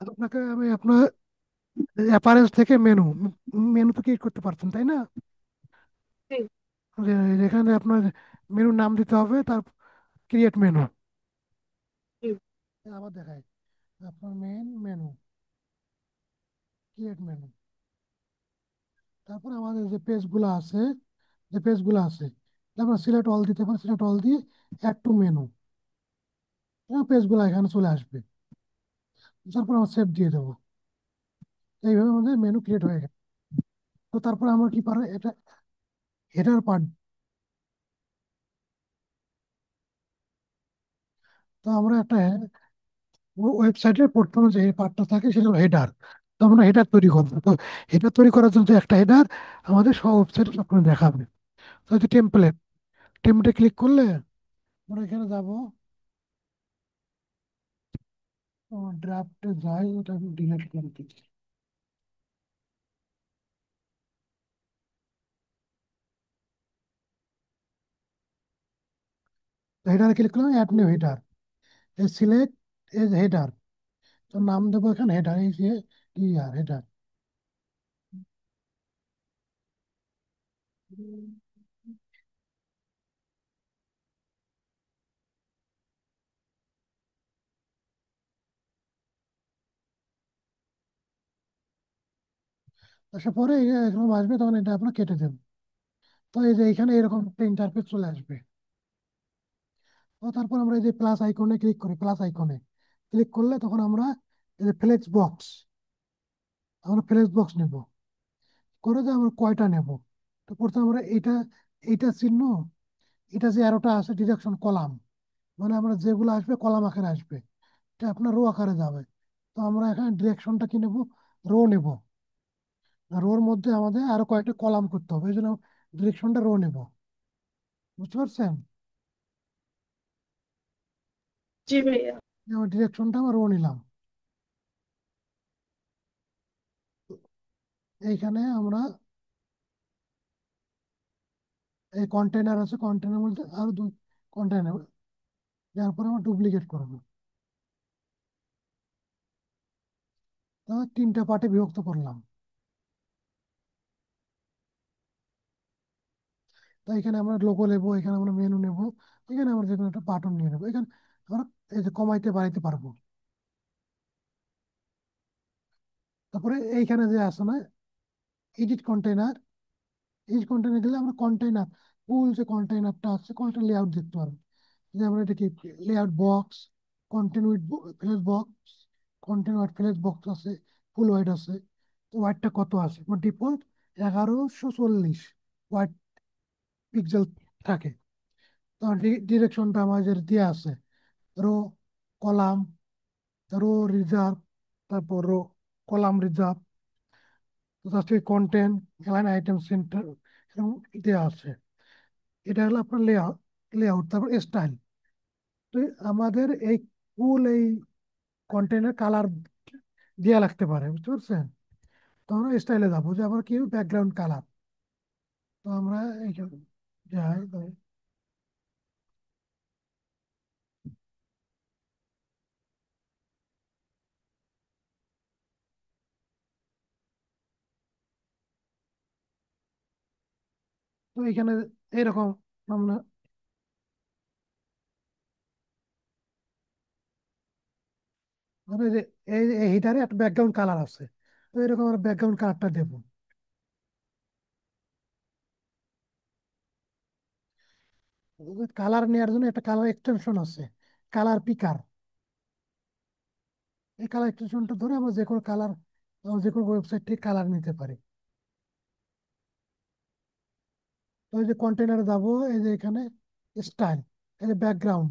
আপনাকে আমি আপনার অ্যাপারেন্স থেকে মেনু তো ক্রিয়েট করতে পারছেন, তাই না? জি। যেখানে আপনার মেনুর নাম দিতে হবে, তার ক্রিয়েট মেনু জি। আবার দেখায় আপনার মেনু ক্রিয়েট মেনু। তারপর আমাদের যে পেজগুলো আছে তারপর সিলেক্ট অল দিতে পারেন, সিলেক্ট অল দিয়ে অ্যাড টু মেনু, পেজগুলো এখানে চলে আসবে। তারপর আমরা সেভ দিয়ে দেবো। এইভাবে আমাদের মেনু ক্রিয়েট হয়ে গেছে। তো তারপর আমরা কি পারে এটা হেডার পার্ট। তো আমরা একটা ওয়েবসাইটের প্রথমে যে পার্টটা থাকে সেটা হলো হেডার। তো আমরা হেডার তৈরি করবো। তো হেডার তৈরি করার জন্য একটা হেডার আমাদের সব ওয়েবসাইটে সবসময় দেখাবে। তো হচ্ছে টেমপ্লেটে ক্লিক করলে আমরা এখানে যাবো, ড্রাফটে যাই, ওটা আমি ডিলিট করে দিচ্ছি। হেডার ক্লিক করলাম, add new header, select as header. তো নাম দেবো এখানে হেডার, এই যে ইয়ার হেডার। আসার পরে এরকম আসবে, তখন এটা আপনার কেটে দেবেন। তো এই যে এখানে এরকম একটা ইন্টারফেস চলে আসবে। তো তারপর আমরা এই যে প্লাস আইকনে ক্লিক করি, প্লাস আইকনে ক্লিক করলে তখন আমরা এই যে ফ্লেক্স বক্স নেব। করে যে আমরা কয়টা নেব। তো প্রথমে আমরা এইটা চিহ্ন, এটা যে অ্যারোটা আছে ডিরেকশন কলাম, মানে আমরা যেগুলো আসবে কলাম আকারে আসবে, এটা আপনার রো আকারে যাবে। তো আমরা এখানে ডিরেকশনটা কি নেব, রো নেব। রোর মধ্যে আমাদের আরো কয়েকটা কলাম করতে হবে, এই জন্য ডিরেকশনটা রো নেব। বুঝতে পারছেন? জি ভাইয়া। আমার ডিরেকশনটা আমার রো নিলাম। এইখানে আমরা এই কন্টেনার আছে, কন্টেনার বলতে আরো দুই কন্টেনার, যার পরে আমরা ডুপ্লিকেট করবো। তো তিনটা পার্টে বিভক্ত করলাম। তো এখানে আমরা লোগো নেবো, এখানে আমরা মেনু নেবো, এখানে আমরা যে কোনো একটা বাটন নিয়ে নেবো। এখানে আমরা এই যে কমাইতে বাড়াইতে পারবো। তারপরে এইখানে যে আছে না এডিট কন্টেনার, এই কন্টেনার দিলে আমরা কন্টেনার ফুল যে কন্টেনারটা আছে কন্টেনার লেআউট দেখতে পারবো। যে আমরা এটা কি layout box, content with flex box, content with flex box আছে, ফুল ওয়াইড আছে। তো ওয়াইডটা কত আছে? আমার ডিফল্ট 1140 ওয়াইড পিক্সেল থাকে। তো ডিরেকশনটা আমাদের দেওয়া আছে, রো, কলাম, রো রিজার্ভ, তারপর রো কলাম রিজার্ভ, তারপরে কন্টেন্ট, লাইন আইটেম সেন্টার, এরকম দেওয়া আছে। এটা হলো আপনার লেআউট। তারপর স্টাইল। তো আমাদের এই ফুল এই কন্টেন্টের কালার দেওয়া লাগতে পারে, বুঝতে পারছেন? তো আমরা স্টাইলে যাবো, যে আমার কি ব্যাকগ্রাউন্ড কালার। তো আমরা এইখানে যাই, তো এখানে এরকম আমরা মানে যে এই হিটারে একটা ব্যাকগ্রাউন্ড কালার আছে। তো এরকম আমরা ব্যাকগ্রাউন্ড কালারটা দেবো। কালার নেওয়ার জন্য একটা কালার এক্সটেনশন আছে, কালার পিকার। এই কালার এক্সটেনশনটা ধরে আমরা যে কোনো কালার, যে কোনো ওয়েবসাইট থেকে কালার নিতে পারি। তো এই যে কন্টেনারে যাবো, এই যে এখানে স্টাইল, এই যে ব্যাকগ্রাউন্ড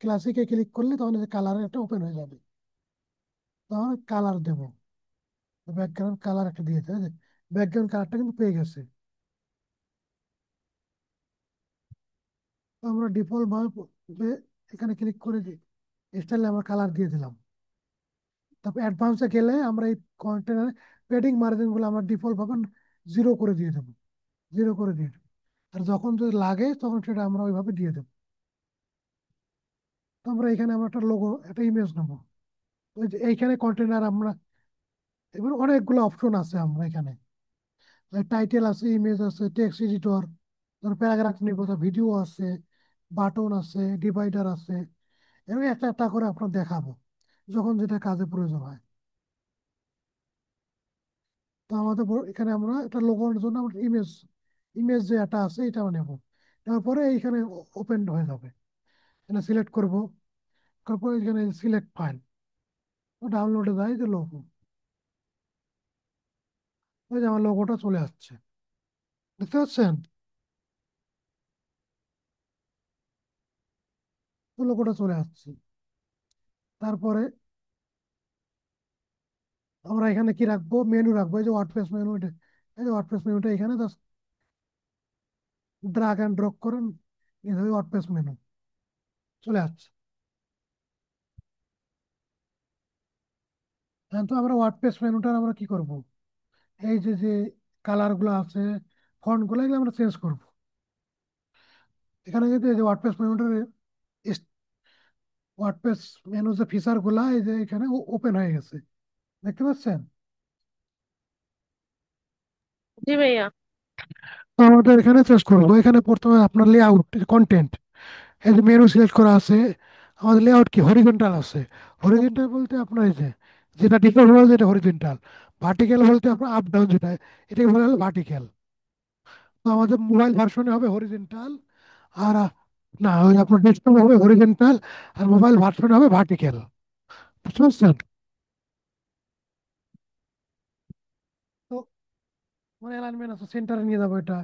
ক্লাসিকে ক্লিক করলে তখন এই যে কালার একটা ওপেন হয়ে যাবে। তখন কালার দেবো, ব্যাকগ্রাউন্ড কালার একটা দিয়েছে, ব্যাকগ্রাউন্ড কালারটা কিন্তু পেয়ে গেছে। তো আমরা ডিফল্ট ভাবে এখানে ক্লিক করে স্টাইলে আমরা কালার দিয়ে দিলাম। তারপর অ্যাডভান্সে গেলে আমরা এই কন্টেনার পেডিং মার্জিন গুলো আমরা ডিফল্ট ভাবে জিরো করে দিয়ে দেবো, জিরো করে দিয়ে দেবো। আর যখন যদি লাগে তখন সেটা আমরা ওইভাবে দিয়ে দেবো। তো আমরা এখানে আমরা একটা লোগো, একটা ইমেজ নেবো। ওই যে এইখানে কন্টেনার আমরা, এবার অনেকগুলো অপশন আছে আমরা এখানে, টাইটেল আছে, ইমেজ আছে, টেক্সট এডিটর, প্যারাগ্রাফ নিব, ভিডিও আছে, বাটন আছে, ডিভাইডার আছে। এরকম একটা একটা করে আপনার দেখাবো যখন যেটা কাজে প্রয়োজন হয়। তো আমাদের এখানে আমরা একটা লোগোর জন্য আমরা ইমেজ, ইমেজ যে একটা আছে এটা নেব, নেওয়ার পরে এইখানে ওপেন হয়ে যাবে। এখানে সিলেক্ট করব, তারপরে এখানে সিলেক্ট ফাইল, ডাউনলোডে যায় যে লোগো, ওই যে আমার লোগোটা চলে আসছে, দেখতে পাচ্ছেন? লোগোটা চলে আসছে। তারপরে আমরা এখানে কি রাখবো, মেনু রাখবো, এই যে ওয়ার্ডপ্রেস মেনু, এটা এই যে ওয়ার্ডপ্রেস মেনুটা এখানে জাস্ট ড্রাগ অ্যান্ড ড্রপ করেন, এইভাবে ওয়ার্ডপ্রেস মেনু চলে আসছে। হ্যাঁ, তো আমরা ওয়ার্ডপ্রেস মেনুটার আমরা কি করব, এই যে যে কালার গুলো আছে, ফন্ট গুলো, এগুলো আমরা চেঞ্জ করব। এখানে কিন্তু এই যে ওয়ার্ডপ্রেস মেনুটার, ওয়ার্ডপ্রেস মেনু যে ফিচার গুলা এই যে এখানে ওপেন হয়ে গেছে, দেখতে পাচ্ছেন? জি ভাইয়া। তো আমাদের এখানে চেঞ্জ করবো, এখানে প্রথমে আপনার লেআউট, কন্টেন্ট, এই যে মেনু সিলেক্ট করা আছে, আমাদের লেআউট কি হরিজন্টাল আছে। হরিজন্টাল বলতে আপনার এই যে যেটা ডিফল্ট বলতে এটা হরিজন্টাল, ভার্টিক্যাল বলতে আপনার আপ ডাউন যেটা, এটাকে বলা হলো ভার্টিক্যাল। তো আমাদের মোবাইল ভার্সনে হবে হরিজন্টাল, আর না ওই আপনার ডেস্কটপ হবে হরিজন্টাল, আর মোবাইল ভার্সনে হবে ভার্টিক্যাল, বুঝতে পারছেন? তো মানে অ্যালাইনমেন্ট আছে, সেন্টারে নিয়ে যাবো এটা।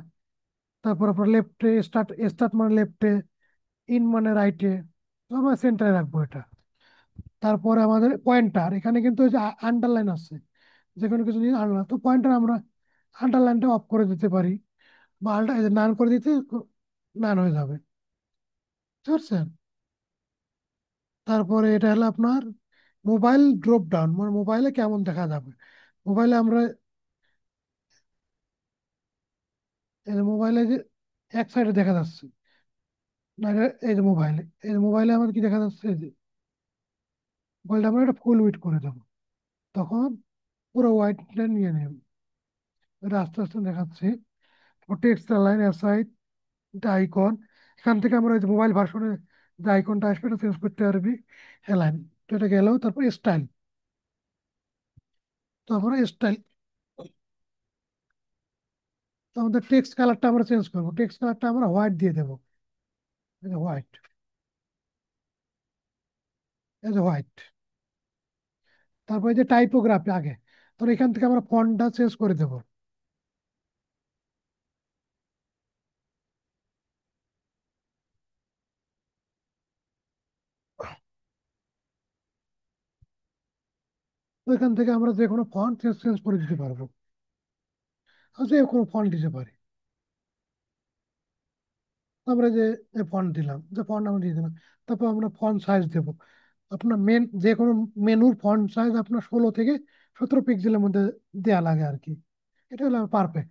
তারপর আপনার লেফটে স্টার্ট, স্টার্ট মানে লেফটে, ইন মানে রাইটে, তো আমরা সেন্টারে রাখবো এটা। তারপরে আমাদের পয়েন্টার, এখানে কিন্তু ওই যে আন্ডারলাইন আছে, যে কোনো কিছু নিয়ে আন্ডারলাইন, তো পয়েন্টার আমরা আন্ডারলাইনটা অফ করে দিতে পারি, বা আলটা নান করে দিতে নান হয়ে যাবে, বুঝতে পারছেন? তারপরে এটা হলো আপনার মোবাইল ড্রপ ডাউন, মানে মোবাইলে কেমন দেখা যাবে। মোবাইলে আমরা এই যে মোবাইলে যে এক সাইডে দেখা যাচ্ছে, না এই যে মোবাইলে, এই যে মোবাইলে আমাদের কি দেখা যাচ্ছে, এই যে মোবাইলটা আমরা এটা ফুল উইড করে দেবো, তখন পুরো হোয়াইটটা নিয়ে নেব। এটা আস্তে আস্তে দেখাচ্ছি। টেক্সট লাইন অ্যাসাইড, এটা আইকন, এখান থেকে আমরা ওই যে মোবাইল ভার্সনে যে আইকনটা আসবে এটা চেঞ্জ করতে পারবি, অ্যালাইন, তো এটা গেল। তারপর স্টাইল, তারপরে স্টাইল, তো আমাদের টেক্সট কালারটা আমরা চেঞ্জ করবো, টেক্সট কালারটা আমরা হোয়াইট দিয়ে দেবো, হোয়াইট, এই যে হোয়াইট। তারপর এই যে টাইপোগ্রাফি আগে, তো এখান থেকে আমরা ফন্টটা চেঞ্জ করে দেবো। তো এখান থেকে আমরা যে কোনো ফন্ট চেঞ্জ চেঞ্জ করে দিতে পারবো, আর যে কোনো ফন্ট দিতে পারি। আমরা যে ফন্ট দিলাম, যে ফন্ট আমরা দিয়ে দিলাম, তারপর আমরা ফন্ট সাইজ দেবো। আপনার যে কোনো মেনুর ফন্ট সাইজ আপনার 16 থেকে 17 পিক্সেলের মধ্যে দেয়া লাগে আর কি, এটা হলো পারফেক্ট,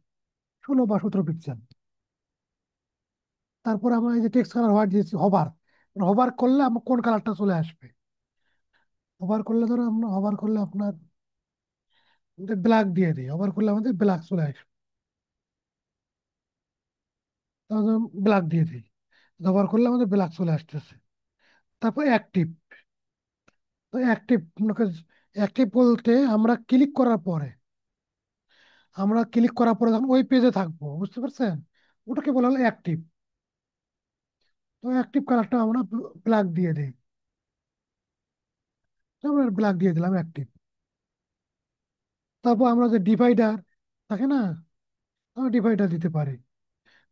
16 বা 17 পিক্সেল। তারপর আমরা এই যে টেক্সট কালার হোয়াইট দিয়েছি, হবার, হবার করলে আমার কোন কালারটা চলে আসবে, হবার করলে ধরো আমরা হবার করলে আপনার ব্ল্যাক দিয়ে দিই, হবার করলে আমাদের ব্ল্যাক চলে আসবে, তাহলে ব্ল্যাক দিয়ে দিই, হবার করলে আমাদের ব্ল্যাক চলে আসতেছে। তারপর অ্যাক্টিভ, তো অ্যাক্টিভ, অ্যাক্টিভ বলতে আমরা ক্লিক করার পরে, আমরা ক্লিক করার পরে যখন ওই পেজে থাকবো, বুঝতে পারছেন, ওটাকে বলা হলো অ্যাক্টিভ। তো অ্যাক্টিভ কালারটা আমরা ব্ল্যাক দিয়ে দিই, তো আমরা ব্ল্যাক দিয়ে দিলাম অ্যাক্টিভ। তারপর আমরা যে ডিভাইডার থাকে না, আমরা ডিভাইডার দিতে পারি।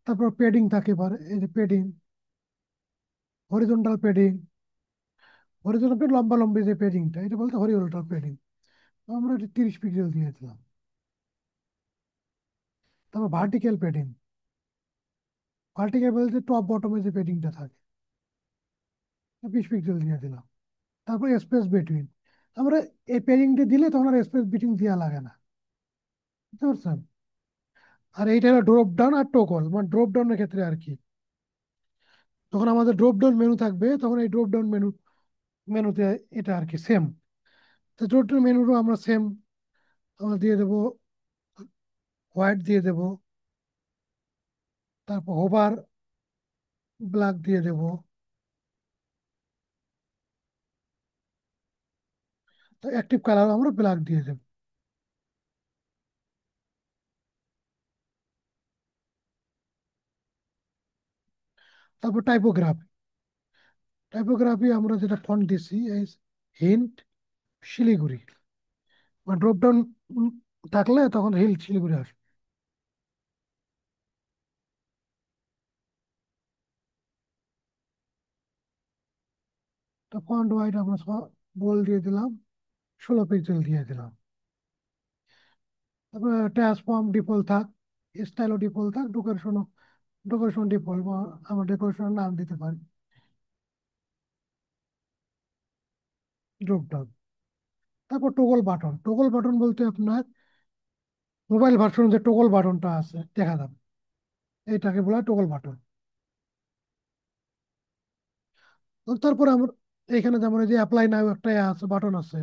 তারপর পেডিং থাকে পারে, এই যে padding, horizontal padding, horizontal padding লম্বা লম্বি যে পেডিংটা, এটা বলতে হরিজন্টাল পেডিং, আমরা এটা 30 পিক্সেল দিয়ে দিলাম। তারপর ভার্টিক্যাল পেডিং, ভার্টিক্যাল বলতে টপ বটমে যে পেডিংটা থাকে, 20 পিক্সেল দিয়ে দিলাম। তারপর স্পেস বিটুইন, আমরা এই পেডিংটা দিলে তখন আর স্পেস বিটুইন দেওয়া লাগে না, বুঝতে পারছেন? আর এইটা হলো ড্রপ ডাউন আর টোকল, মানে ড্রপ ডাউনের ক্ষেত্রে আর কি, যখন আমাদের ড্রপ ডাউন মেনু থাকবে তখন এই ড্রপ ডাউন মেনুতে এটা আর কি সেম, তো টোটাল মেনুরও আমরা সেম আমরা দিয়ে দেবো, হোয়াইট দিয়ে দেবো, তারপর হোভার ব্ল্যাক দিয়ে দেবো। তো অ্যাক্টিভ কালার আমরা ব্ল্যাক দিয়ে দেবো। তারপর টাইপোগ্রাফি, টাইপোগ্রাফি আমরা যেটা ফন্ট দিছি এই হিন্ট শিলিগুড়ি, মানে ড্রপ ডাউন থাকলে তখন হিল শিলিগুড়ি আসবে। তো ফন্ট ওয়াইড আমরা বোল্ড দিয়ে দিলাম, 16 পিক্সেল দিয়ে দিলাম। তারপরে ট্রান্সফর্ম ডিফল্ট থাক, স্টাইলও ডিফল্ট থাক, ডেকোরেশন ডিফল্ট, আমরা ডেকোরেশন নাম দিতে পারি ড্রপ ডাউন। তারপর টোগল বাটন বলতে আপনার মোবাইল ভার্সন যে টোগল বাটনটা আছে দেখা যাবে, এইটাকে বলা হয় টোগল বাটন। তো তারপরে আমরা এখানে যেমন এই যে অ্যাপ্লাই নাও একটা আছে, বাটন আছে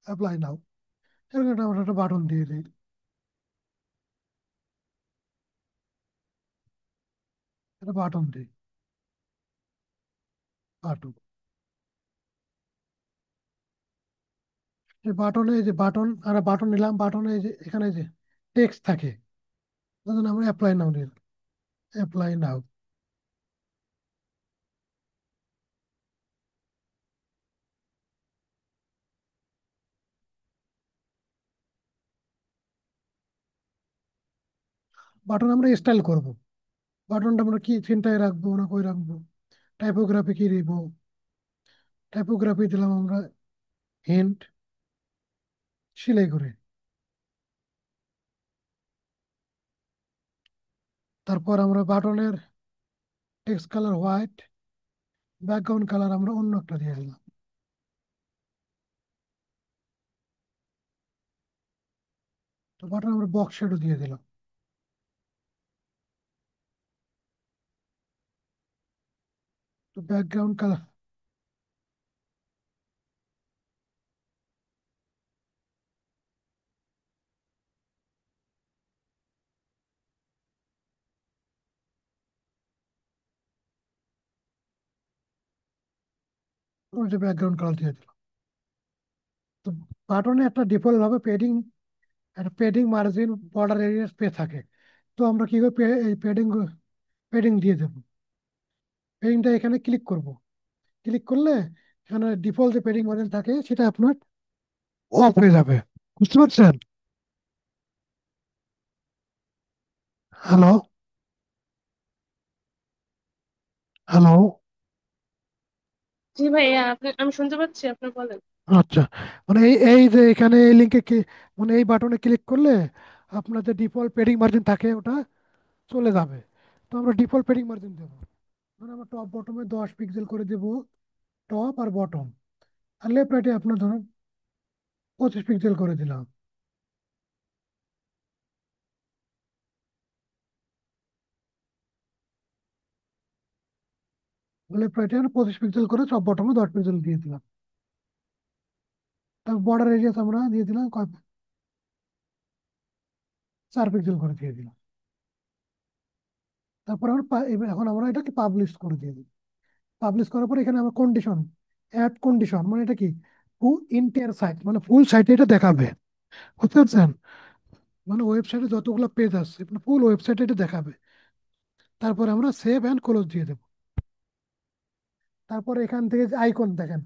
অ্যাপ্লাই নাও, এরকম আমরা একটা বাটন দিয়ে দিই, একটা বাটন দিই, বাটন। এই বাটনে এই যে বাটন আর বাটন নিলাম, বাটনে এই যে এখানে যে টেক্সট থাকে, তখন আমরা অ্যাপ্লাই নাও নিলাম, অ্যাপ্লাই নাও। বাটন আমরা স্টাইল করব, বাটনটা আমরা কি চিন্তায় রাখবো না কই রাখবো, টাইপোগ্রাফি কি দিব, টাইপোগ্রাফি দিলাম আমরা হিন্ট সেলাই করে। তারপর আমরা বাটনের text colour white, background colour আমরা অন্য একটা দিয়ে দিলাম। তো বাটন আমরা বক্স শেডও দিয়ে দিলাম। তো ব্যাকগ্রাউন্ড কালার, ওই যে ব্যাকগ্রাউন্ড কালার দিয়ে দিলাম। তো বাটনে একটা ডিফল্ট ভাবে পেডিং, একটা padding margin border area space থাকে। তো আমরা কি করে এই পেডিং পেডিং দিয়ে দেবো, পেডিংটা এখানে ক্লিক করব, ক্লিক করলে এখানে ডিফল্ট যে পেডিং মার্জিন থাকে সেটা আপনার অফ হয়ে যাবে, বুঝতে পারছেন? Hello, hello. জি ভাইয়া, আমি শুনতে পাচ্ছি, আপনি বলেন। আচ্ছা, মানে এই এই যে এখানে এই লিঙ্কে কি, মানে এই বাটনে ক্লিক করলে আপনার যে ডিফল্ট পেডিং মার্জিন থাকে ওটা চলে যাবে। তো আমরা ডিফল্ট পেডিং মার্জিন দেবো, মানে আমরা টপ বটমে 10 পিক্সেল করে দেবো, টপ আর বটম। আর লেফট রাইটে আপনার ধরুন 25 পিক্সেল করে দিলাম। লেফট রাইটে 25 পিক্সেল করে, টপ বটমে 10 পিক্সেল দিয়ে দিলাম। তারপর বর্ডার এরিয়া আমরা দিয়ে দিলাম 4 পিক্সেল করে দিয়ে দিলাম। তারপর আমরা এখন আমরা এটাকে পাবলিশ করে দিয়ে দিই। পাবলিশ করার পর এখানে আমরা কন্ডিশন, অ্যাড কন্ডিশন, মানে এটা কি ইন্টায়ার সাইট, মানে ফুল সাইটে এটা দেখাবে, বুঝতে পারছেন? মানে ওয়েবসাইটে যতগুলো পেজ আছে ফুল ওয়েবসাইটে এটা দেখাবে। তারপর আমরা সেভ অ্যান্ড ক্লোজ দিয়ে দেবো। তারপর এখান থেকে যে আইকন দেখেন,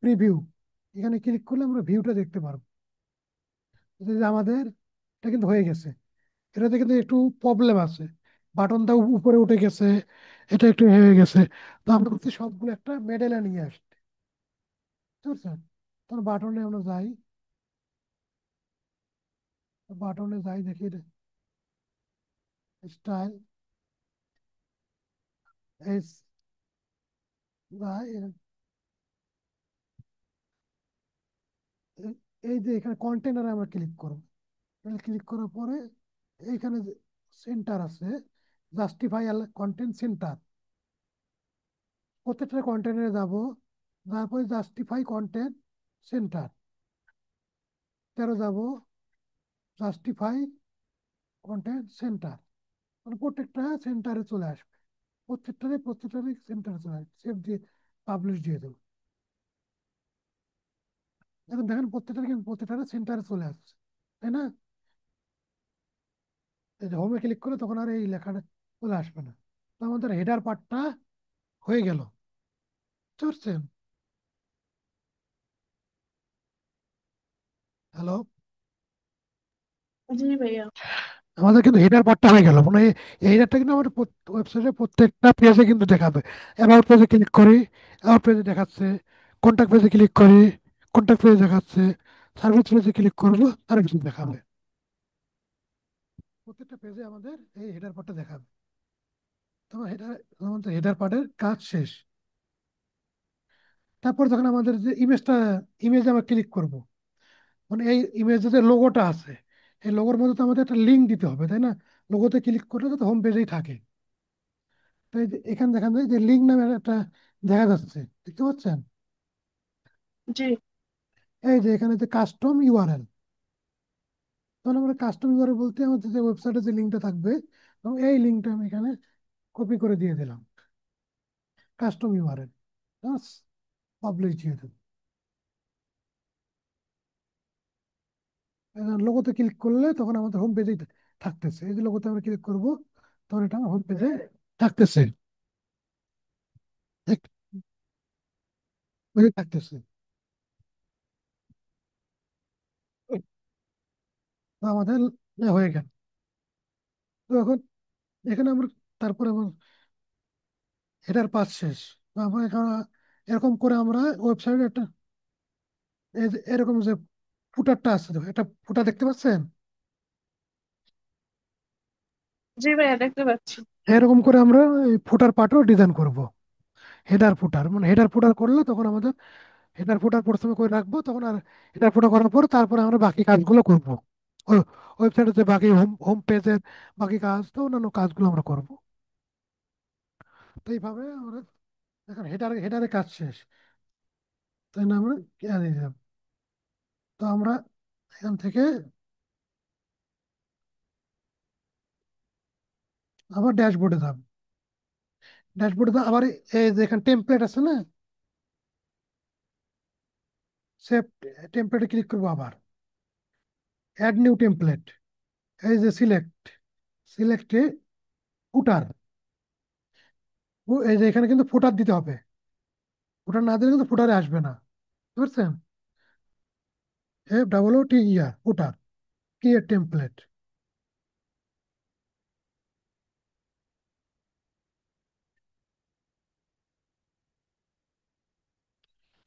প্রিভিউ, এখানে ক্লিক করলে আমরা ভিউটা দেখতে পারবো। এই যে আমাদের এটা কিন্তু হয়ে গেছে। এটাতে কিন্তু একটু প্রবলেম আছে, বাটনটা উপরে উঠে গেছে, এটা একটু হয়ে গেছে। তো আমরা হচ্ছে সবগুলো একটা মেডেলে নিয়ে আসছি, বুঝতে পারছেন? তখন বাটনে আমরা যাই, বাটনে যাই দেখি স্টাইল, এই যাই, এই যে এখানে কন্টেনারে আমরা ক্লিক করব, ক্লিক করার পরে এইখানে সেন্টার আছে, জাস্টিফাই কন্টেন্ট সেন্টার, প্রত্যেকটা কন্টেনারে যাব, তারপরে জাস্টিফাই কন্টেন্ট সেন্টার। 13 যাব জাস্টিফাই কন্টেন্ট সেন্টার, মানে প্রত্যেকটা সেন্টারে চলে আসবে, প্রত্যেকটারে সেন্টারে চলে আসবে, সেভ দিয়ে পাবলিশ দিয়ে দেবো। এখন দেখেন প্রত্যেকটারে সেন্টারে চলে আসছে, তাই না? এই যে হোমে ক্লিক করে তখন আর এই লেখাটা চলে আসবে না। তো আমাদের হেডার পার্টটা হয়ে গেল, বুঝতে পারছেন? হ্যালো? জি ভাইয়া। আমাদের কিন্তু হেডার পার্টটা হয়ে গেল, মানে এই হেডারটা কিন্তু আমাদের ওয়েবসাইটে প্রত্যেকটা পেজে কিন্তু দেখাবে। অ্যাবাউট পেজে ক্লিক করি, অ্যাবাউট পেজে দেখাচ্ছে। কন্ট্যাক্ট পেজে ক্লিক করি, কন্ট্যাক্ট পেজে দেখাচ্ছে। সার্ভিস পেজে ক্লিক করবো, সার্ভিস দেখাবে। প্রত্যেকটা পেজে আমাদের এই হেডার পার্টটা দেখাবে। তবে আমাদের হেডার পার্টের কাজ শেষ। তারপর যখন আমাদের যে ইমেজে আমরা ক্লিক করব, মানে এই ইমেজে যে লোগোটা আছে, এই লোগোর মধ্যে তো আমাদের একটা লিঙ্ক দিতে হবে, তাই না? লোগোতে ক্লিক করলে তো হোম পেজেই থাকে। তো এই যে এখানে দেখা যায় যে লিঙ্ক নামে একটা দেখা যাচ্ছে, দেখতে পাচ্ছেন? জি এই যে এখানে যে কাস্টম ইউআরএল, তাহলে আমরা কাস্টম ইউআরএল বলতে আমাদের যে ওয়েবসাইটে যে লিঙ্কটা থাকবে, এবং এই লিঙ্কটা আমি এখানে কপি করে দিয়ে দিলাম, কাস্টম ইউআরএল, পাবলিশ দিয়ে দেবো। লোগোতে ক্লিক করলে তখন আমাদের হোম পেজেই থাকতেছে। এই যে লোগোতে আমরা ক্লিক করব, তখন এটা আমার হোম পেজে থাকতেছে, থাকতেছে। তো আমাদের হয়ে গেল। তো এখন এখানে আমরা, তারপরে আমার এটার পাস শেষ। তো আমরা এখানে এরকম করে আমরা ওয়েবসাইটে একটা এরকম যে ফুটারটা আছে, তো এটা ফুটার দেখতে পাচ্ছেন? জি ভাইয়া, দেখতে পাচ্ছি। এরকম করে আমরা এই ফুটার পার্টও ডিজাইন করব। হেডার ফুটার, মানে হেডার ফুটার করলে তখন আমাদের হেডার ফুটার প্রথমে করে রাখবো, তখন আর হেডার ফুটার করার পর তারপরে আমরা বাকি কাজগুলো করবো। ওয়েবসাইটে যে বাকি হোম হোম পেজের বাকি কাজ, তো অন্যান্য কাজগুলো আমরা করবো। তো এইভাবে আমরা এখন হেডারে কাজ শেষ, তাই না? আমরা দিয়ে দিলাম। তো আমরা এখান থেকে আবার ড্যাশবোর্ডে যাব। ড্যাশবোর্ডে আবার এই যে এখানে টেমপ্লেট আছে না, সেভ টেমপ্লেটে ক্লিক করবো আবার। অ্যাড নিউ টেমপ্লেট, এই যে সিলেক্টে ফুটার, এই যে এখানে কিন্তু ফুটার দিতে হবে। ফুটার না দিলে কিন্তু ফুটারে আসবে না, বুঝতে পারছেন? FOOTER, ফুটার, ক্রিয়েট টেমপ্লেট।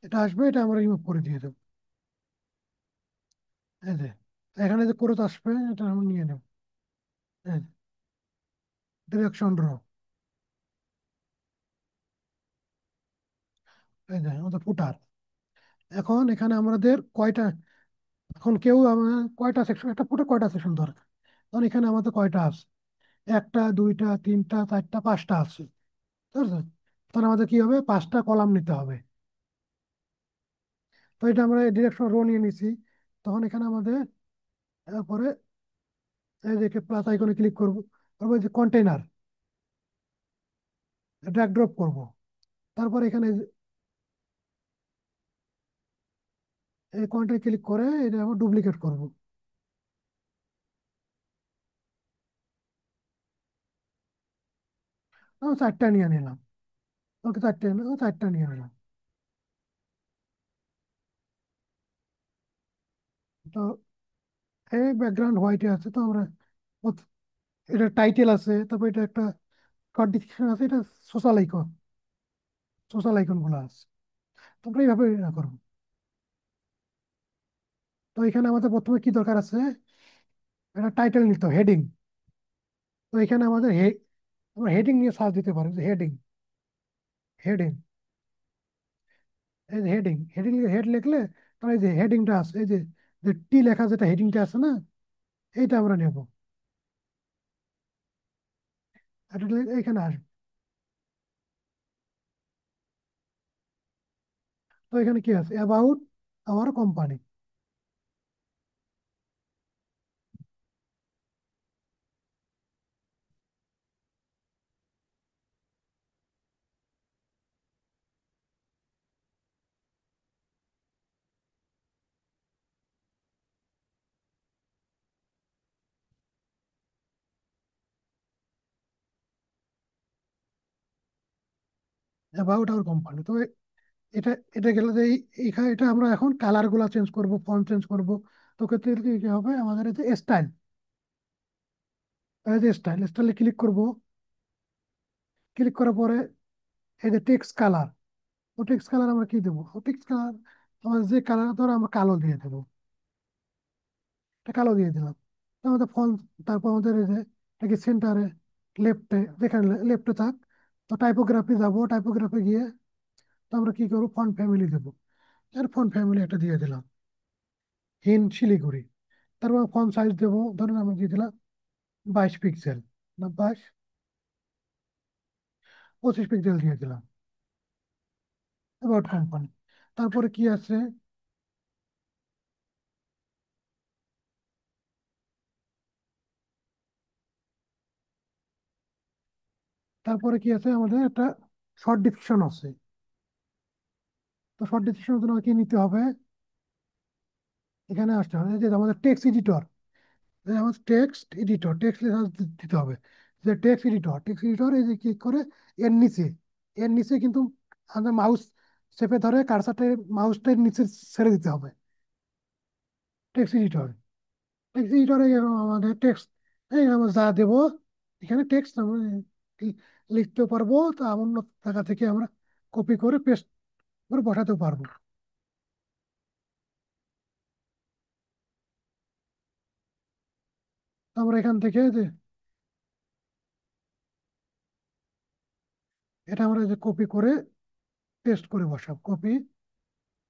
এটা আসবে, এটা আমরা রিমুভ করে দিয়ে দেবো। এই যে এখানে যে ক্রস আসবে, এটা আমরা নিয়ে নেব। ডিরেকশন ড্র, এই যে আমাদের ফুটার। এখন এখানে আমাদের কয়টা, এখন কেউ কয়টা সেকশন, একটা ফুটে কয়টা সেকশন দরকার? তখন এখানে আমাদের কয়টা আছে? একটা, দুইটা, তিনটা, চারটা, পাঁচটা আছে, ঠিক আছে? তখন আমাদের কি হবে, পাঁচটা কলাম নিতে হবে। তো এটা আমরা ডিরেকশন রো নিয়ে নিছি। তখন এখানে আমাদের পরে এই যে প্লাস আইকনে ক্লিক করবো, তারপর এই যে কন্টেইনার ড্র্যাগ ড্রপ করব। তারপর এখানে এই কন্টেইনার ক্লিক করে এটা আবার ডুপ্লিকেট করব। চারটা নিয়ে নিলাম। ওকে, চারটা নিয়ে নিলাম। তো এই ব্যাকগ্রাউন্ড হোয়াইটে আছে, তো আমরা এটা টাইটেল আছে, তারপর এটা একটা শর্ট ডিসক্রিপশন আছে, এটা সোশ্যাল আইকন, সোশ্যাল আইকন গুলো আছে। তারপরে এইভাবে করবো। তো এখানে আমাদের প্রথমে কি দরকার আছে, একটা টাইটেল নিতে, হেডিং। তো এখানে আমাদের আমরা হেডিং নিয়ে সার্চ দিতে পারি, হেডিং, হেডিং, এই যে হেডিং, হেড লিখলে তাহলে এই যে হেডিংটা আছে, এই যে যে টি লেখা যেটা হেডিংটা আছে না, এইটা আমরা নেব। এটা এখানে আসবে। তো এখানে কি আছে, about our company. About our company. তো এটা এটা গেলে যে এইখানে এটা আমরা এখন কালার গুলা চেঞ্জ করব, ফন্ট চেঞ্জ করব। তো ক্ষেত্রে কি কি হবে, আমাদের এই যে স্টাইল, এই যে স্টাইলে ক্লিক করব। ক্লিক করার পরে এই যে টেক্সট কালার, ও টেক্সট কালার আমরা কি দেবো, ও টেক্সট কালার আমাদের যে কালার ধরো আমরা কালো দিয়ে দেবো, এটা কালো দিয়ে দিলাম। তো আমাদের ফন্ট, তারপর আমাদের এই যে এটাকে সেন্টারে, লেফটে, যেখানে লেফটে থাক। তো টাইপোগ্রাফি যাবো, টাইপোগ্রাফি গিয়ে তো আমরা কি করবো, ফন্ট ফ্যামিলি দেবো। এর ফন্ট ফ্যামিলি একটা দিয়ে দিলাম, হিন শিলিগুড়ি। তারপর ফন্ট সাইজ দেবো, ধরুন আমি দিয়ে দিলাম 22 পিক্সেল, না 25 পিক্সেল দিয়ে দিলাম। About company. তারপরে কি আছে, তারপরে কি আছে আমাদের একটা শর্ট ডিসক্রিপশন আছে। তো শর্ট ডিসক্রিপশনের জন্য কি নিতে হবে, এখানে আসতে হবে, এই যে আমাদের টেক্সট এডিটর, আমার টেক্সট এডিটর, টেক্সট দিতে হবে। যে টেক্সট এডিটর এই যে ক্লিক করে এর নিচে, এর নিচে কিন্তু আমাদের মাউস চেপে ধরে কার্সারটা, মাউসটার নিচে ছেড়ে দিতে হবে। টেক্সট এডিটর, টেক্সট এডিটরে আমাদের টেক্সট, এই আমরা যা দেবো এখানে টেক্সট আমরা লিখতে পারবো। তা অন্য জায়গা থেকে আমরা কপি করে পেস্ট করে বসাতে পারবো। তো আমরা এখান থেকে যে এটা আমরা যে কপি করে পেস্ট করে বসাবো, কপি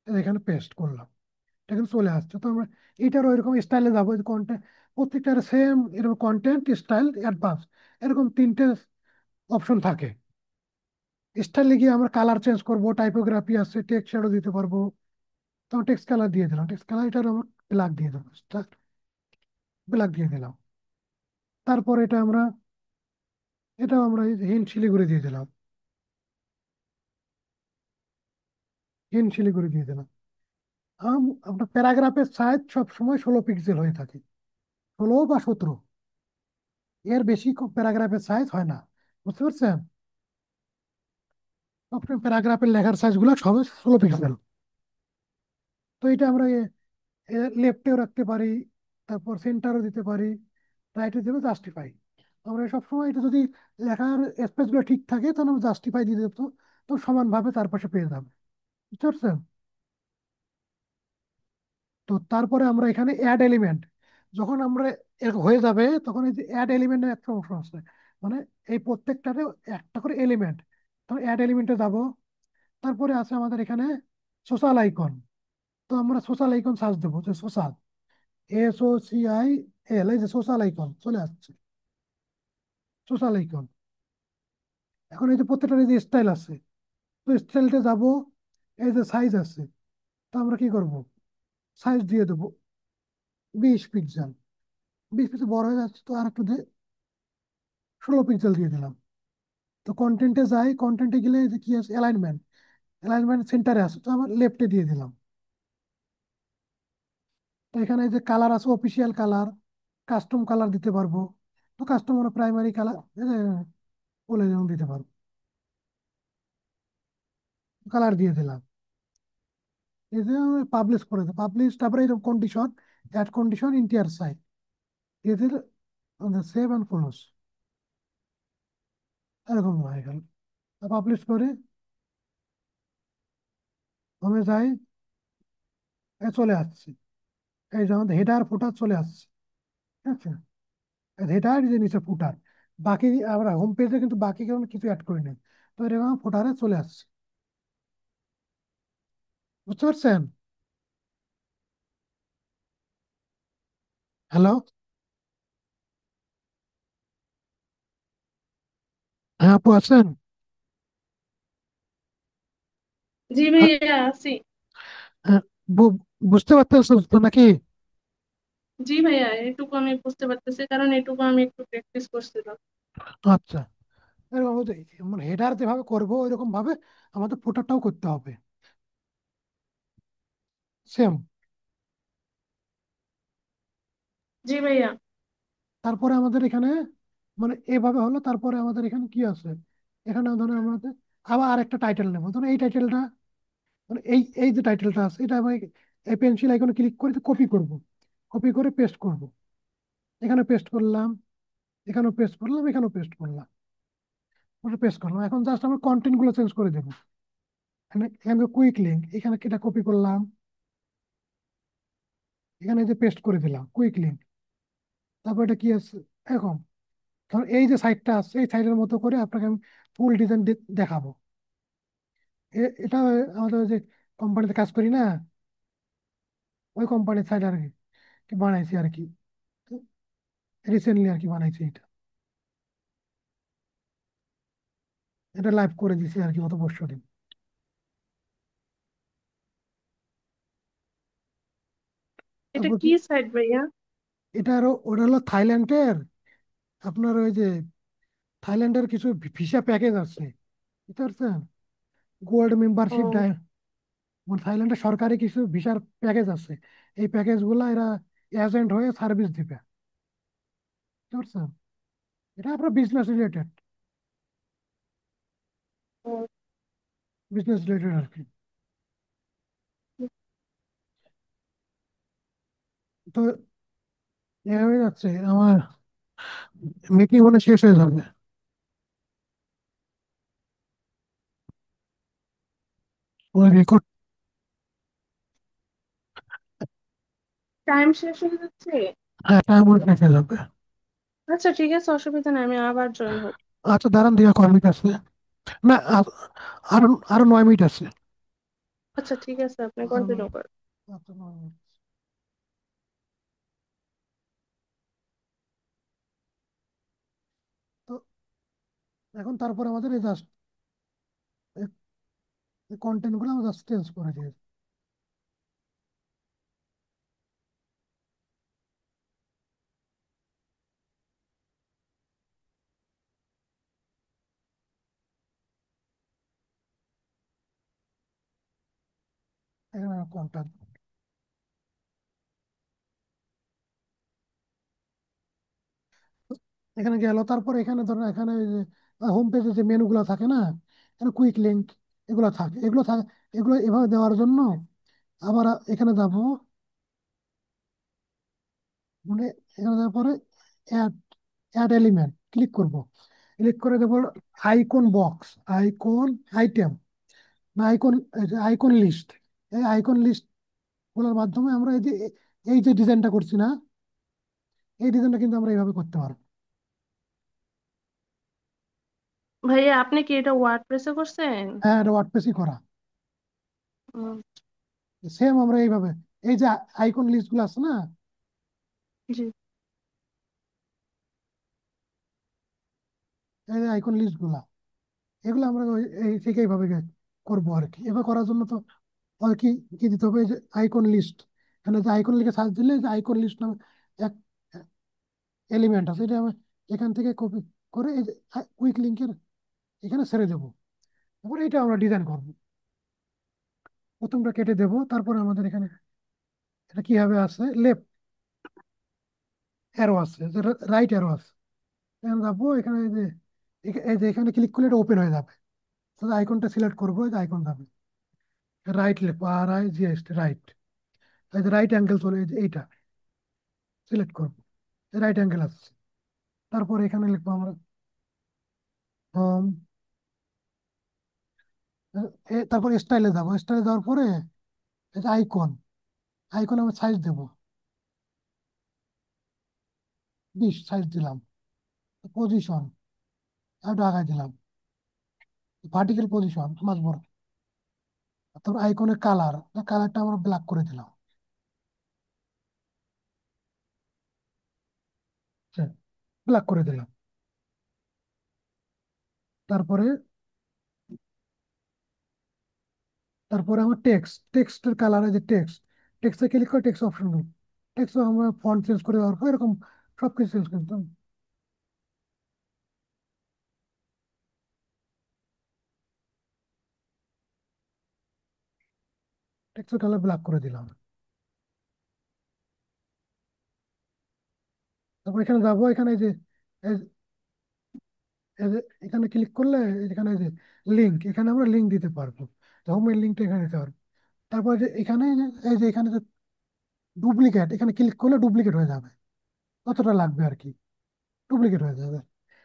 এখানে পেস্ট করলাম, এটা কিন্তু চলে আসছে। তো আমরা এটারও এরকম স্টাইলে যাবো, কন্টেন্ট প্রত্যেকটার সেম এরকম কন্টেন্ট, স্টাইল, অ্যাডভান্স, এরকম তিনটে অপশন থাকে। স্টাইলে গিয়ে আমরা কালার চেঞ্জ করবো, টাইপোগ্রাফি আছে, টেক্সট শ্যাডো দিতে পারবো। তো টেক্সট কালার দিয়ে দিলাম, টেক্সট কালার এটার আমরা ব্ল্যাক দিয়ে দেবো, ব্ল্যাক দিয়ে দিলাম। তারপর এটাও আমরা হিন্ট শিলিগুড়ি দিয়ে দিলাম, হিন্ট শিলিগুড়ি দিয়ে দিলাম। আপনার প্যারাগ্রাফের সাইজ সবসময় 16 পিক্সেল হয়ে থাকে, 16 বা 17, এর বেশি প্যারাগ্রাফের সাইজ হয় না, বুঝতে পারছেন? আপনার প্যারাগ্রাফের লেখার সাইজ গুলো সবে 16 পিক্সেল। তো এটা আমরা লেফটেও রাখতে পারি, তারপর সেন্টারও দিতে পারি, রাইটে দেবো জাস্টিফাই। আমরা সবসময় এটা যদি লেখার স্পেস গুলো ঠিক থাকে তাহলে আমরা জাস্টিফাই দিয়ে দেবো, তো সমানভাবে তার পাশে পেয়ে যাবে, বুঝতে পারছেন? তো তারপরে আমরা এখানে অ্যাড এলিমেন্ট, যখন আমরা হয়ে যাবে তখন এই যে অ্যাড এলিমেন্টের একটা অপশন আছে, মানে এই প্রত্যেকটারে একটা করে এলিমেন্ট, তখন অ্যাড এলিমেন্টে যাব। তারপরে আছে আমাদের এখানে সোশ্যাল আইকন। তো আমরা সোশ্যাল আইকন সার্চ দেবো, যে সোশ্যাল, SOCIL, এই যে সোশ্যাল আইকন চলে আসছে, সোশ্যাল আইকন। এখন এই যে প্রত্যেকটার এই যে স্টাইল আছে, তো স্টাইলটা যাব, এই যে সাইজ আছে, তো আমরা কি করব, সাইজ দিয়ে দেবো 20 পিক্সেল। 20 পিক্সেল বড় হয়ে যাচ্ছে, তো আর একটু 16 পিক্সেল দিয়ে দিলাম। তো কন্টেন্টে যাই, কন্টেন্টে গেলে এই যে কি আছে, অ্যালাইনমেন্ট, অ্যালাইনমেন্ট সেন্টারে আছে, তো আমার লেফটে দিয়ে দিলাম। তো এখানে এই যে কালার আছে, অফিসিয়াল কালার, কাস্টম কালার দিতে পারবো। তো কাস্টম মানে প্রাইমারি কালার বলে যেমন দিতে পারবো, কালার দিয়ে দিলাম। এই যে পাবলিশ করে দেবো, পাবলিশ, তারপরে এরকম কন্ডিশন, অ্যাড কন্ডিশন ইন্টিয়ার সাইড দিয়ে দিলে সেভ অ্যান্ড ক্লোজ, এরকম হয়ে গেল। পাবলিশ করে হোমে যাই, চলে আসছে, এই যে আমাদের হেডার ফুটার চলে আসছে, ঠিক আছে? হেডার যে নিচে ফুটার, বাকি আমরা হোম পেজে কিন্তু বাকি কোনো কিছু অ্যাড করি নাই। তো এরকম ফুটারে চলে আসছে, বুঝতে পারছেন? হ্যালো, হ্যাঁ আপু আছেন? জি আ- ভাইয়া, আছি। হ্যাঁ, বুঝতে পারতেছো তো নাকি? জি ভাইয়া, এটুকু আমি বুঝতে পারতেছি, কারণ এটুকু আমি একটু প্র্যাকটিস করছিলাম। আচ্ছা, এরকম হচ্ছে, মানে হেডার যেভাবে করবো ওইরকম ভাবে আমাদের ফুটারটাও করতে হবে, সেম। জি ভাইয়া। তারপরে আমাদের এখানে মানে এভাবে হলো, তারপরে আমাদের এখানে কি আছে, এখানে ধরো আমাদের আবার আরেকটা টাইটেল নেবো। ধরো এই টাইটেলটা, মানে এই এই যে টাইটেলটা আছে এটা আমি এই পেন্সিল আইকনে ক্লিক করে কপি করব, কপি করে পেস্ট করব। এখানে পেস্ট করলাম, এখানেও পেস্ট করলাম, এখানেও পেস্ট করলাম, ওটা পেস্ট করলাম। এখন জাস্ট আমরা কন্টেন্ট গুলো চেঞ্জ করে দেবো। এখানে এখানে কুইক লিঙ্ক, এখানে এটা কপি করলাম, এখানে যে পেস্ট করে দিলাম কুইক লিঙ্ক। তারপর এটা কি আছে এখন, ধর এই যে সাইটটা আছে এই সাইটের মতো করে আপনাকে আমি ফুল ডিজাইন দেখাবো। এটা আমাদের ওই যে কোম্পানিতে কাজ করি না, ওই কোম্পানির সাইট আর কি বানাইছি আর কি, রিসেন্টলি আর কি বানাইছি এটা। এটা লাইভ করে দিছি আর কি গত পরশু দিন। এটা তারপর কি সাইট ভাইয়া? এটা আরো ওটা হলো থাইল্যান্ডের, আপনার ওই যে থাইল্যান্ডের কিছু ভিসা প্যাকেজ আছে, বুঝতে পারছেন? গোল্ড মেম্বারশিপ, ও। মানে থাইল্যান্ডের সরকারি কিছু ভিসার প্যাকেজ আছে। এই প্যাকেজ গুলা এরা এজেন্ট হয়ে সার্ভিস দিবে, বুঝতে পারছেন? এটা আপনার বিজনেস রিলেটেড, ও। বিজনেস রিলেটেড আর কি। তো এভাবে যাচ্ছে আমার, মিটিং মানে শেষ হয়ে যাবে। ওই রেকর্ড, টাইম শেষ হয়ে যাচ্ছে। হ্যাঁ টাইম শেষ হয়ে যাবে। আচ্ছা ঠিক আছে, অসুবিধা নেই, আমি আবার জয়েন হব। আচ্ছা দাঁড়ান দিয়া কয় মিনিট আছে, না আরো আরো 9 মিনিট আছে। আচ্ছা ঠিক আছে, আপনি আরো কন্টিনিউ করেন। আচ্ছা 9 মিনিট। তো এখন তারপর আমাদের এই জাস্ট কন্টেন্ট গুলো আমরা জাস্ট চেঞ্জ করে দিয়েছি। এখানে কন্টেন্ট, এখানে গেল। তারপর এখানে ধরেন এখানে হোম পেজে যে মেনু গুলো থাকে না, এখানে কুইক লিঙ্ক এগুলো থাকে, এগুলো থাকে। এগুলো এভাবে দেওয়ার জন্য আবার এখানে যাবো, মানে এখানে যাওয়ার পরে অ্যাড অ্যাড এলিমেন্ট ক্লিক করব, ক্লিক করে দেবো আইকন বক্স, আইকন আইটেম, না আইকন, আইকন লিস্ট। এই আইকন লিস্ট গুলোর মাধ্যমে আমরা এই যে ডিজাইনটা করছি না, এই ডিজাইনটা কিন্তু আমরা এইভাবে করতে পারবো। ভাইয়া, আপনি কি এটা ওয়ার্ডপ্রেসে করছেন? হ্যাঁ, এটা ওয়ার্ডপ্রেসই করা। উম, সেম আমরা এইভাবে এই যে আইকন লিস্ট গুলো আছে না, জি। এই যে আইকন লিস্ট গুলা, এগুলো আমরা এই থেকে এইভাবে করবো আর কি। এবার করার জন্য তো আর কি কি দিতে হবে, এই যে আইকন লিস্ট, এখানে যে আইকন লিখে সার্চ দিলে যে আইকন লিস্ট নামে এক এলিমেন্ট আছে, এটা আমি এখান থেকে কপি করে এই যে কুইক লিঙ্কের এখানে ছেড়ে দেবো। তারপরে এটা আমরা ডিজাইন করবো, প্রথমটা কেটে দেবো। তারপরে আমাদের এখানে এটা কিভাবে আছে, লেফট অ্যারো আছে, রাইট অ্যারো আছে, এখানে যাবো। এখানে এই যে এই যে এখানে ক্লিক করলে এটা ওপেন হয়ে যাবে। আইকনটা সিলেক্ট করবো, এই যে আইকন যাবে রাইট, লিখবো RIGHT রাইট, এই যে রাইট অ্যাঙ্গেল চলে, এই যে এইটা সিলেক্ট করবো, রাইট অ্যাঙ্গেল আসছে। তারপর এখানে লিখবো আমরা হোম, তারপর স্টাইলে যাবো, স্টাইলে যাওয়ার পরে এই যে আইকন, আইকন আমি সাইজ দেবো 20 সাইজ দিলাম। পজিশন একটু আগায় দিলাম, ভার্টিক্যাল পজিশন মাঝ বড়। তারপর আইকনের কালার, কালারটা আমরা ব্ল্যাক করে দিলাম, ব্ল্যাক করে দিলাম। তারপরে তারপরে আমার টেক্সটের কালারে যে টেক্সটে ক্লিক করে টেক্সট অপশন, টেক্সট আমরা ফন্ট চেঞ্জ করে দেওয়ার পর এরকম সবকিছু চেঞ্জ করতাম। টেক্সটের কালার ব্ল্যাক করে দিলাম। তারপর এখানে যাবো, এখানে এই যে এই- এই যে এখানে ক্লিক করলে এখানে এই যে লিঙ্ক, এখানে আমরা লিঙ্ক দিতে পারবো। হোমের লিঙ্কটা এখানে দিতে পারবো। তারপর যে এখানে এই যে এখানে যে ডুপ্লিকেট, এখানে ক্লিক করলে ডুপ্লিকেট হয়ে যাবে, কতটা লাগবে আর কি, ডুপ্লিকেট হয়ে যাবে।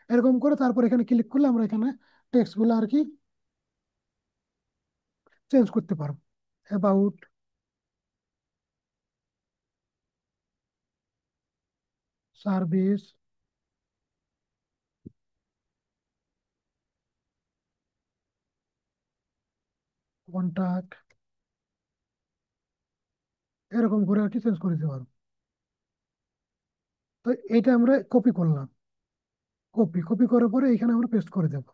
এরকম করে তারপর এখানে ক্লিক করলে আমরা এখানে টেক্সট গুলো আর কি চেঞ্জ করতে পারবো। অ্যাবাউট, সার্ভিস, কন্টাক্ট, এরকম করে আর কি চেঞ্জ করে দিতে পারবো। তো এইটা আমরা কপি করলাম, কপি কপি করার পরে এখানে আমরা পেস্ট করে দেবো।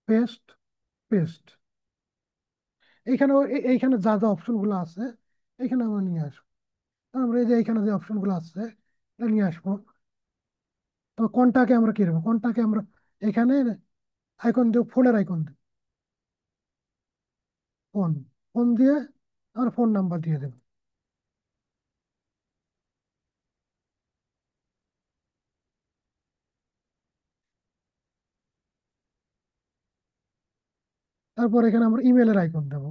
Paste, paste. এইখানে এইখানে যা যা অপশন গুলো আছে এখানে আমরা নিয়ে আসবো। আমরা এই যে এখানে যে অপশন গুলো আছে এটা নিয়ে আসবো। তো কোনটাকে আমরা কি দেবো, কোনটাকে আমরা এখানে আইকন দেবো, ফোনের আইকন দেবো, ফোন, ফোন দিয়ে আমরা ফোন নাম্বার দিয়ে দেবো। তারপর এখানে আমরা ইমেলের আইকন দেবো,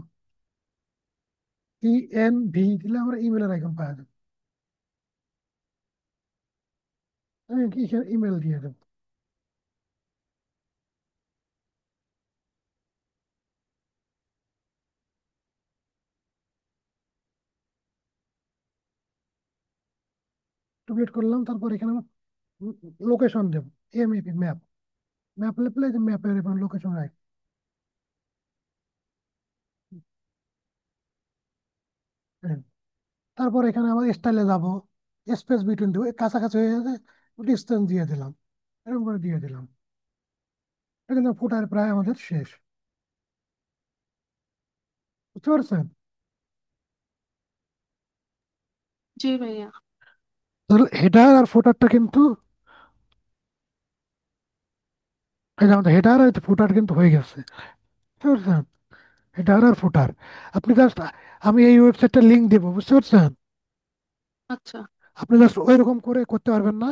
ENV দিলে আমরা ইমেলের আইকন পাওয়া যাবে। আমি কি এখানে ইমেল দিয়ে দেবো। ডুপ্লিকেট করলাম, তারপর এখানে লোকেশন দেবো, MAP, ম্যাপ, ম্যাপ লেপলে যে ম্যাপের এবং লোকেশন রাইট। তারপর এখানে আবার স্টাইলে যাবো, স্পেস বিটুইন দেবো, কাছাকাছি হয়ে যাবে, ডিস্টেন্স দিয়ে দিলাম, এরকম করে দিয়ে দিলাম। এটা কিন্তু ফুটার প্রায় আমাদের শেষ, বুঝতে পারছেন? জি ভাইয়া। তাহলে হেডার আর ফুটারটা কিন্তু, এই যে আমাদের হেডার আর ফুটার কিন্তু হয়ে গেছে, বুঝতে পারছেন? হেডার আর ফুটার, আপনি জাস্ট, আমি এই ওয়েবসাইটটা লিঙ্ক দেবো, বুঝতে পারছেন? আচ্ছা। আপনি জাস্ট ওই রকম করে করতে পারবেন না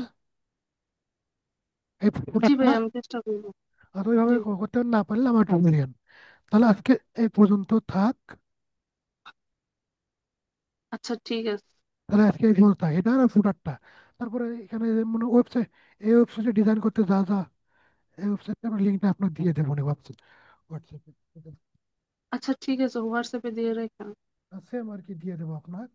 এই জি ফুটারটা? ভাইয়া, আমি চেষ্টা করবো। আর ওইভাবে জি। করতে না পারলে আমার একটু বলিয়েন। তাহলে আজকে এই পর্যন্ত থাক। আচ্ছা, ঠিক আছে। তাহলে আজকে এই পর্যন্ত থাক, হেডার আর ফুটারটা। তারপরে এখানে যে মানে ওয়েবসাইট, এই ওয়েবসাইটে ডিজাইন করতে যা যা, এই ওয়েবসাইটে আমরা লিঙ্কটা আপনার দিয়ে দেবো হোয়াটসঅ্যাপে, আচ্ছা, ঠিক আছে, হোয়াটসঅ্যাপে দিয়ে রাখেন। সেম আর কি দিয়ে দেবো আপনার।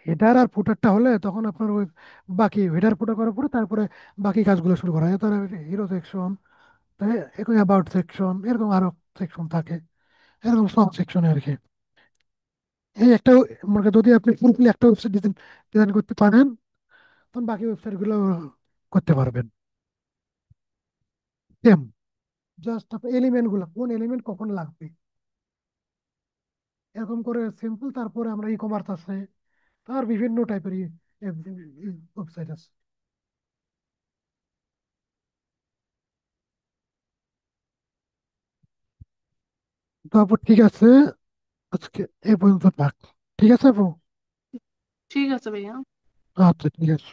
হেডার আর ফুটারটা হলে তখন আপনার ওই বাকি হেডার ফুটার করার পরে তারপরে বাকি কাজগুলো শুরু করা হয়। তার হিরো সেকশন, তাই এরকম অ্যাবাউট সেকশন, এরকম আরো সেকশন থাকে, এরকম সব সেকশনে আর কি। এই একটা মানে যদি আপনি ফুলফিল একটা ওয়েবসাইট ডিজাইন ডিজাইন করতে পারেন, তখন বাকি ওয়েবসাইট গুলো করতে পারবেন। সেম, জাস্ট আপনার এলিমেন্ট গুলো কোন এলিমেন্ট কখন লাগবে এরকম করে সিম্পল। তারপরে আমরা ই কমার্স আছে, আর বিভিন্ন টাইপের ওয়েবসাইট আছে। তারপর ঠিক আছে, আজকে এই পর্যন্ত থাক। ঠিক আছে আপু? ঠিক আছে ভাইয়া। আচ্ছা ঠিক আছে।